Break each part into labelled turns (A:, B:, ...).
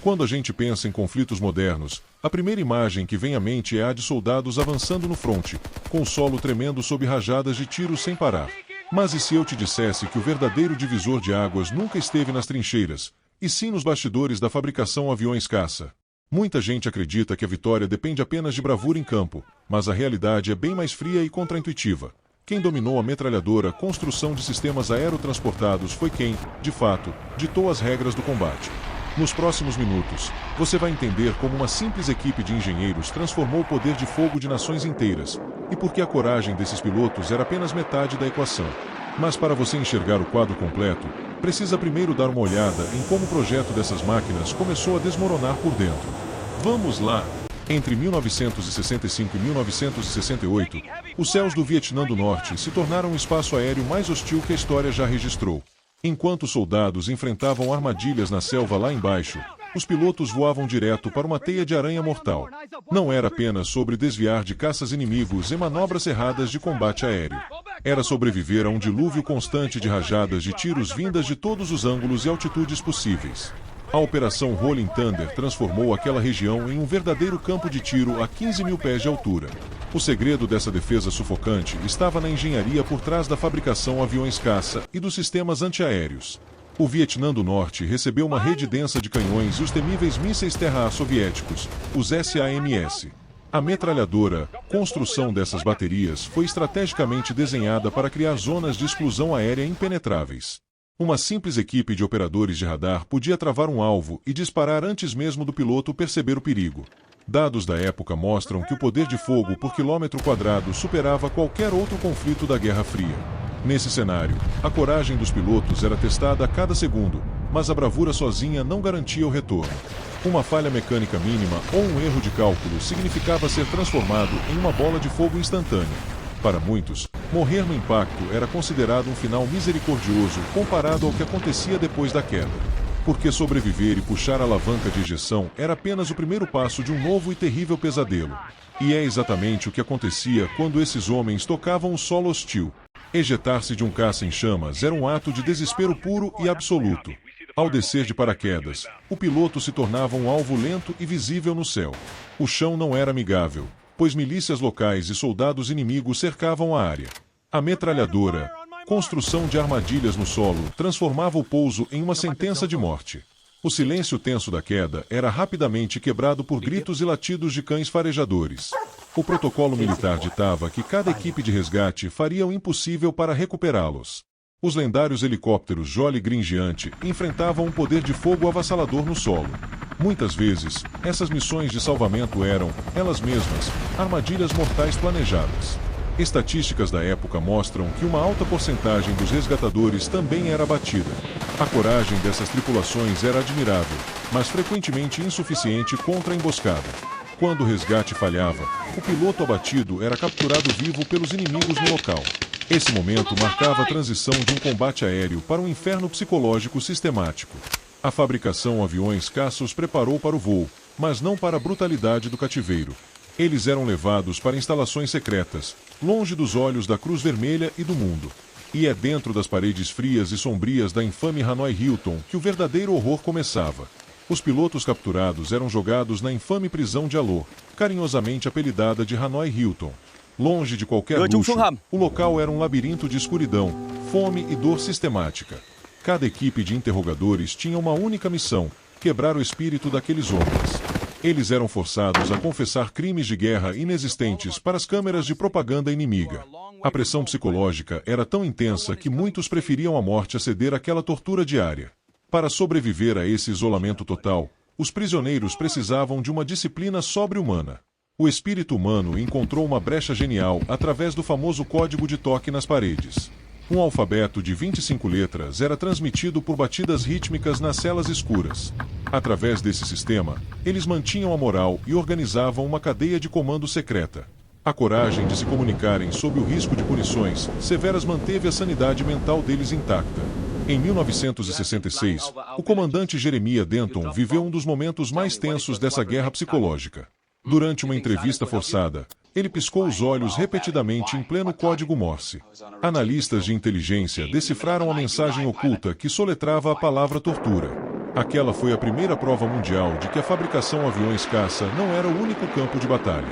A: Quando a gente pensa em conflitos modernos, a primeira imagem que vem à mente é a de soldados avançando no fronte, com o solo tremendo sob rajadas de tiros sem parar. Mas e se eu te dissesse que o verdadeiro divisor de águas nunca esteve nas trincheiras, e sim nos bastidores da fabricação aviões caça? Muita gente acredita que a vitória depende apenas de bravura em campo, mas a realidade é bem mais fria e contraintuitiva. Quem dominou a metralhadora construção de sistemas aerotransportados foi quem, de fato, ditou as regras do combate. Nos próximos minutos, você vai entender como uma simples equipe de engenheiros transformou o poder de fogo de nações inteiras, e por que a coragem desses pilotos era apenas metade da equação. Mas para você enxergar o quadro completo, precisa primeiro dar uma olhada em como o projeto dessas máquinas começou a desmoronar por dentro. Vamos lá! Entre 1965 e 1968, os céus do Vietnã do Norte se tornaram o espaço aéreo mais hostil que a história já registrou. Enquanto os soldados enfrentavam armadilhas na selva lá embaixo, os pilotos voavam direto para uma teia de aranha mortal. Não era apenas sobre desviar de caças inimigos em manobras erradas de combate aéreo. Era sobreviver a um dilúvio constante de rajadas de tiros vindas de todos os ângulos e altitudes possíveis. A Operação Rolling Thunder transformou aquela região em um verdadeiro campo de tiro a 15 mil pés de altura. O segredo dessa defesa sufocante estava na engenharia por trás da fabricação aviões caça e dos sistemas antiaéreos. O Vietnã do Norte recebeu uma rede densa de canhões e os temíveis mísseis terra-ar soviéticos, os SAMS. A metralhadora, construção dessas baterias, foi estrategicamente desenhada para criar zonas de exclusão aérea impenetráveis. Uma simples equipe de operadores de radar podia travar um alvo e disparar antes mesmo do piloto perceber o perigo. Dados da época mostram que o poder de fogo por quilômetro quadrado superava qualquer outro conflito da Guerra Fria. Nesse cenário, a coragem dos pilotos era testada a cada segundo, mas a bravura sozinha não garantia o retorno. Uma falha mecânica mínima ou um erro de cálculo significava ser transformado em uma bola de fogo instantânea. Para muitos, morrer no impacto era considerado um final misericordioso comparado ao que acontecia depois da queda. Porque sobreviver e puxar a alavanca de ejeção era apenas o primeiro passo de um novo e terrível pesadelo. E é exatamente o que acontecia quando esses homens tocavam o solo hostil. Ejetar-se de um caça em chamas era um ato de desespero puro e absoluto. Ao descer de paraquedas, o piloto se tornava um alvo lento e visível no céu. O chão não era amigável, pois milícias locais e soldados inimigos cercavam a área. A metralhadora, construção de armadilhas no solo, transformava o pouso em uma sentença de morte. O silêncio tenso da queda era rapidamente quebrado por gritos e latidos de cães farejadores. O protocolo militar ditava que cada equipe de resgate faria o impossível para recuperá-los. Os lendários helicópteros Jolly Green Giant enfrentavam um poder de fogo avassalador no solo. Muitas vezes, essas missões de salvamento eram, elas mesmas, armadilhas mortais planejadas. Estatísticas da época mostram que uma alta porcentagem dos resgatadores também era abatida. A coragem dessas tripulações era admirável, mas frequentemente insuficiente contra a emboscada. Quando o resgate falhava, o piloto abatido era capturado vivo pelos inimigos no local. Esse momento marcava a transição de um combate aéreo para um inferno psicológico sistemático. A fabricação aviões caça os preparou para o voo, mas não para a brutalidade do cativeiro. Eles eram levados para instalações secretas, longe dos olhos da Cruz Vermelha e do mundo. E é dentro das paredes frias e sombrias da infame Hanoi Hilton que o verdadeiro horror começava. Os pilotos capturados eram jogados na infame prisão de Alor, carinhosamente apelidada de Hanoi Hilton. Longe de qualquer luxo, o local era um labirinto de escuridão, fome e dor sistemática. Cada equipe de interrogadores tinha uma única missão: quebrar o espírito daqueles homens. Eles eram forçados a confessar crimes de guerra inexistentes para as câmeras de propaganda inimiga. A pressão psicológica era tão intensa que muitos preferiam a morte a ceder àquela tortura diária. Para sobreviver a esse isolamento total, os prisioneiros precisavam de uma disciplina sobre-humana. O espírito humano encontrou uma brecha genial através do famoso código de toque nas paredes. Um alfabeto de 25 letras era transmitido por batidas rítmicas nas celas escuras. Através desse sistema, eles mantinham a moral e organizavam uma cadeia de comando secreta. A coragem de se comunicarem sob o risco de punições severas manteve a sanidade mental deles intacta. Em 1966, o comandante Jeremiah Denton viveu um dos momentos mais tensos dessa guerra psicológica. Durante uma entrevista forçada, ele piscou os olhos repetidamente em pleno código Morse. Analistas de inteligência decifraram a mensagem oculta que soletrava a palavra tortura. Aquela foi a primeira prova mundial de que a fabricação de aviões caça não era o único campo de batalha.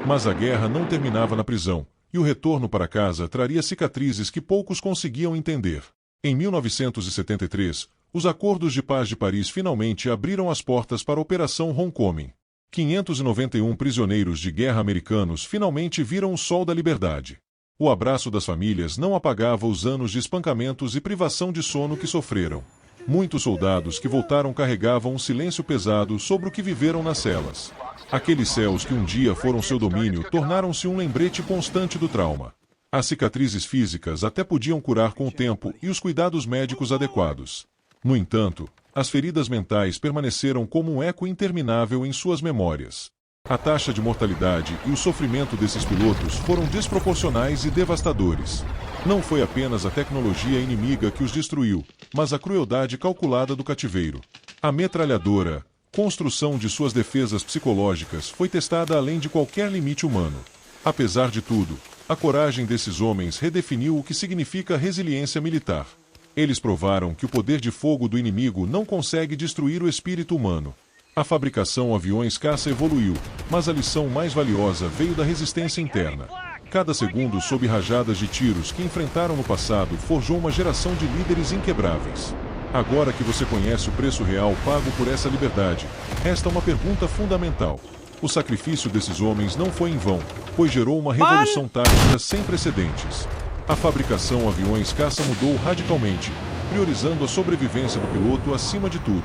A: Mas a guerra não terminava na prisão, e o retorno para casa traria cicatrizes que poucos conseguiam entender. Em 1973, os acordos de paz de Paris finalmente abriram as portas para a Operação Homecoming. 591 prisioneiros de guerra americanos finalmente viram o sol da liberdade. O abraço das famílias não apagava os anos de espancamentos e privação de sono que sofreram. Muitos soldados que voltaram carregavam um silêncio pesado sobre o que viveram nas celas. Aqueles céus que um dia foram seu domínio tornaram-se um lembrete constante do trauma. As cicatrizes físicas até podiam curar com o tempo e os cuidados médicos adequados. No entanto, as feridas mentais permaneceram como um eco interminável em suas memórias. A taxa de mortalidade e o sofrimento desses pilotos foram desproporcionais e devastadores. Não foi apenas a tecnologia inimiga que os destruiu, mas a crueldade calculada do cativeiro. A metralhadora, construção de suas defesas psicológicas, foi testada além de qualquer limite humano. Apesar de tudo, a coragem desses homens redefiniu o que significa resiliência militar. Eles provaram que o poder de fogo do inimigo não consegue destruir o espírito humano. A fabricação de aviões caça evoluiu, mas a lição mais valiosa veio da resistência interna. Cada segundo sob rajadas de tiros que enfrentaram no passado forjou uma geração de líderes inquebráveis. Agora que você conhece o preço real pago por essa liberdade, resta uma pergunta fundamental. O sacrifício desses homens não foi em vão, pois gerou uma revolução tática sem precedentes. A fabricação de aviões caça mudou radicalmente, priorizando a sobrevivência do piloto acima de tudo.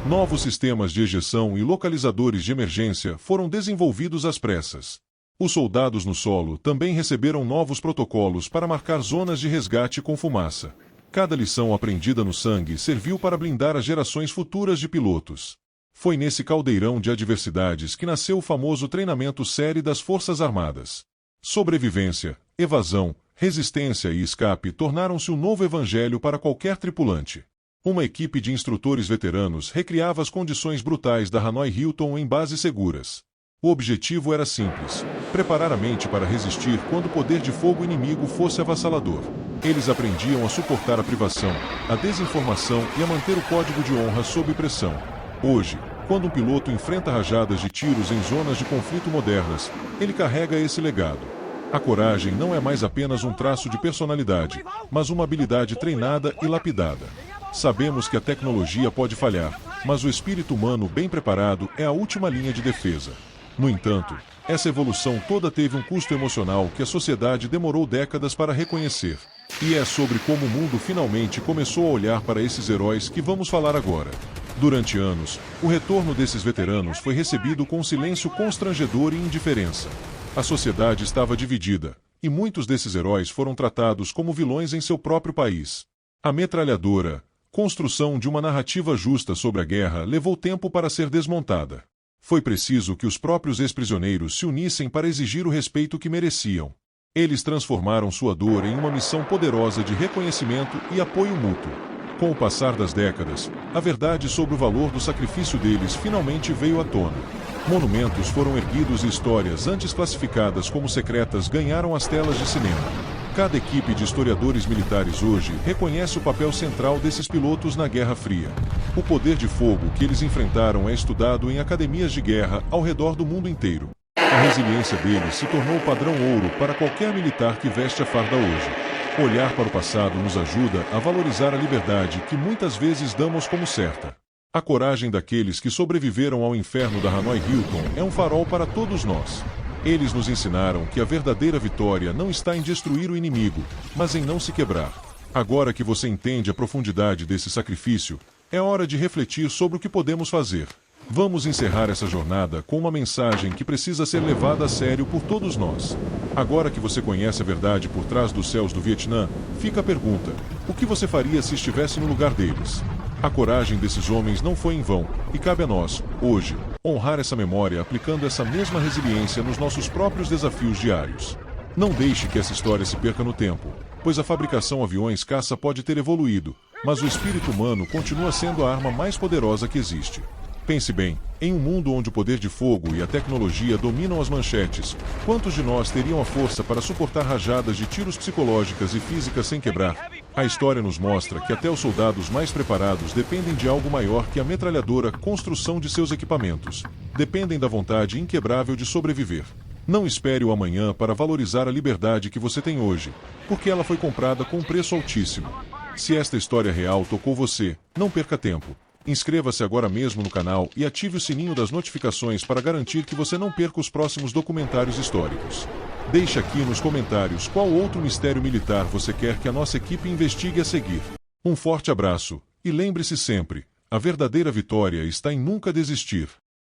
A: Novos sistemas de ejeção e localizadores de emergência foram desenvolvidos às pressas. Os soldados no solo também receberam novos protocolos para marcar zonas de resgate com fumaça. Cada lição aprendida no sangue serviu para blindar as gerações futuras de pilotos. Foi nesse caldeirão de adversidades que nasceu o famoso treinamento série das Forças Armadas. Sobrevivência, evasão, resistência e escape tornaram-se um novo evangelho para qualquer tripulante. Uma equipe de instrutores veteranos recriava as condições brutais da Hanoi Hilton em bases seguras. O objetivo era simples: preparar a mente para resistir quando o poder de fogo inimigo fosse avassalador. Eles aprendiam a suportar a privação, a desinformação e a manter o código de honra sob pressão. Hoje, quando um piloto enfrenta rajadas de tiros em zonas de conflito modernas, ele carrega esse legado. A coragem não é mais apenas um traço de personalidade, mas uma habilidade treinada e lapidada. Sabemos que a tecnologia pode falhar, mas o espírito humano bem preparado é a última linha de defesa. No entanto, essa evolução toda teve um custo emocional que a sociedade demorou décadas para reconhecer. E é sobre como o mundo finalmente começou a olhar para esses heróis que vamos falar agora. Durante anos, o retorno desses veteranos foi recebido com silêncio constrangedor e indiferença. A sociedade estava dividida, e muitos desses heróis foram tratados como vilões em seu próprio país. A metralhadora, construção de uma narrativa justa sobre a guerra, levou tempo para ser desmontada. Foi preciso que os próprios ex-prisioneiros se unissem para exigir o respeito que mereciam. Eles transformaram sua dor em uma missão poderosa de reconhecimento e apoio mútuo. Com o passar das décadas, a verdade sobre o valor do sacrifício deles finalmente veio à tona. Monumentos foram erguidos e histórias antes classificadas como secretas ganharam as telas de cinema. Cada equipe de historiadores militares hoje reconhece o papel central desses pilotos na Guerra Fria. O poder de fogo que eles enfrentaram é estudado em academias de guerra ao redor do mundo inteiro. A resiliência deles se tornou o padrão ouro para qualquer militar que veste a farda hoje. Olhar para o passado nos ajuda a valorizar a liberdade que muitas vezes damos como certa. A coragem daqueles que sobreviveram ao inferno da Hanoi Hilton é um farol para todos nós. Eles nos ensinaram que a verdadeira vitória não está em destruir o inimigo, mas em não se quebrar. Agora que você entende a profundidade desse sacrifício, é hora de refletir sobre o que podemos fazer. Vamos encerrar essa jornada com uma mensagem que precisa ser levada a sério por todos nós. Agora que você conhece a verdade por trás dos céus do Vietnã, fica a pergunta: o que você faria se estivesse no lugar deles? A coragem desses homens não foi em vão, e cabe a nós, hoje, honrar essa memória aplicando essa mesma resiliência nos nossos próprios desafios diários. Não deixe que essa história se perca no tempo, pois a fabricação de aviões caça pode ter evoluído, mas o espírito humano continua sendo a arma mais poderosa que existe. Pense bem, em um mundo onde o poder de fogo e a tecnologia dominam as manchetes, quantos de nós teriam a força para suportar rajadas de tiros psicológicas e físicas sem quebrar? A história nos mostra que até os soldados mais preparados dependem de algo maior que a metralhadora construção de seus equipamentos. Dependem da vontade inquebrável de sobreviver. Não espere o amanhã para valorizar a liberdade que você tem hoje, porque ela foi comprada com um preço altíssimo. Se esta história real tocou você, não perca tempo. Inscreva-se agora mesmo no canal e ative o sininho das notificações para garantir que você não perca os próximos documentários históricos. Deixe aqui nos comentários qual outro mistério militar você quer que a nossa equipe investigue a seguir. Um forte abraço, e lembre-se sempre, a verdadeira vitória está em nunca desistir.